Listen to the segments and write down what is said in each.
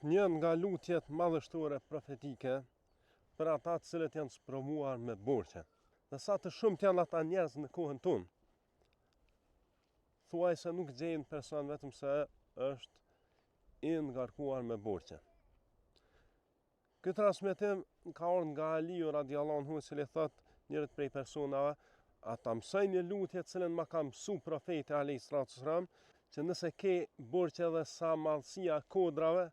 Një nga lutjet madhështore profetike për ata të cilët janë sprovuar me borxhe. Dhe sa të shumt janë ata njerëz në kohën tonë, thuaj se nuk gjejnë person vetëm se është i ngarkuar me borxhe. Ky transmetim ka ardhur nga Aliu radiallahu anhu, i cili thot njërit prej personave, ata mësojnë një lutje të cilën ma ka mësu profeti alayhi salatu wasalam, që nëse ke borxhe dhe sa madhësia kodrave,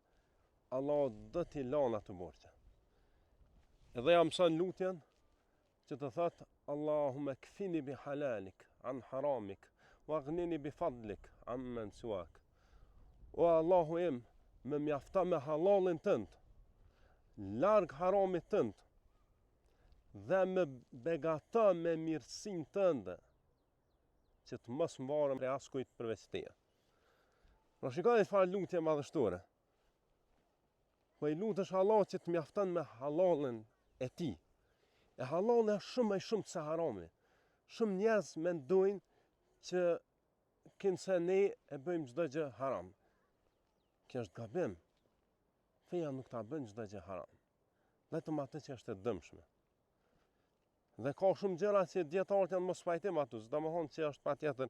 Allah do t'i lanë atë borxhe. Edhe ja mëson lutjen që të thot Allahume kfini bi halalik an haramik wa aghnini bi fadlik ammen suak. O Allahu im, më mjafta me halalin tënd, larg haramit tënd, dhe më begata me mirësinë tënde, që të mos më varëm prej askujt përveç teje. Pra shikoni çfarë lutje madhështore. Po i lutesh Allah që të mjafton me halalin e ti. E halali është shumë e shumë se harami. Shumë njerëz mendojnë që kinse ne e bëjmë çdo gjë haram. Kjo është gabim. Feja nuk ta bën çdo gjë haram. Vetëm atë që është e dëmshme. Dhe ka shumë gjëra që dietarët janë mos pajtim aty, domethënë që është patjetër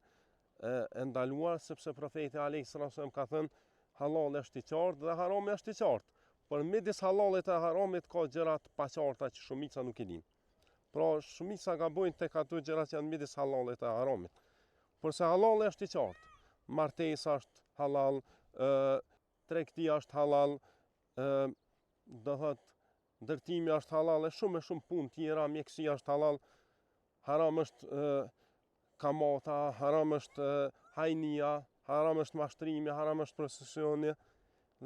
e ndaluar, sepse profeti alayhis salam ka thënë halali është i qartë dhe harami është i qartë. Por midis halalit e haramit ka gjëra të paqarta që shumica nuk i dinë. Pra shumica gabojnë tek ato gjëra që janë midis halalit e haramit. Por se halali është i qartë. Martesa është halal, tregtia është halal, do thot ndërtimi është halal, e shumë punë tjera, mjekësia është halal. Haram është kamata, haram është hajnia, haram është mashtrimi, haram është prostitucioni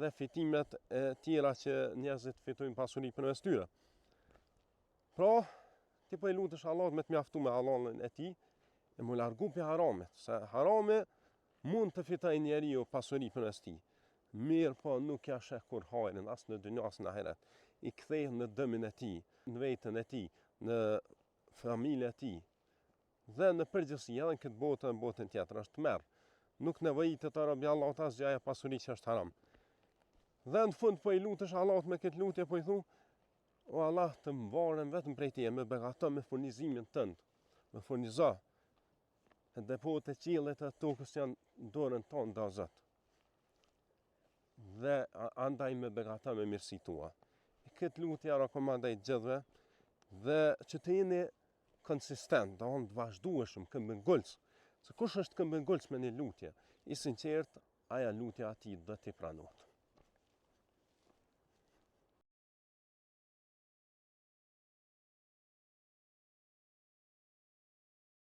dhe fitimet e tjera që njerëzit fitojnë pasuri përmes tyre. Pra, ti po i lutesh Allahut me të mjaftuar me halalin e tij, e mu largu pi haramit, se harami mund të fitojë njeriu pasuri përmes tij. Mirë, po nuk ja sheh kur hajrin as në dynjë as në ahiret. I ktheh në dëmin e tij, në veten e tij, në familjen e tij. Dhe në përgjithësi edhe në këtë botë, në botën tjetër është merr. Nuk nevojitet të robi Allahut asgjë ajo pasuri që është haram. Dhe në fund po i lutesh Allahut me këtë lutje, po i thu, o Allah, të më varem vetëm prej teje, me begato me furnizimin tënd, me furnizo. E depot e qiellit e tokës janë në dorën tonë, da Zot. Dhe andaj me begato me mirësi tua. Këtë lutje rekomandoj gjithëve, dhe që të jeni konsistent, do të vazhdueshëm, këmbëngulës. Se kush është këmbëngulës me një lutje, i sinqert, aja lutja atij do t'i pranohet.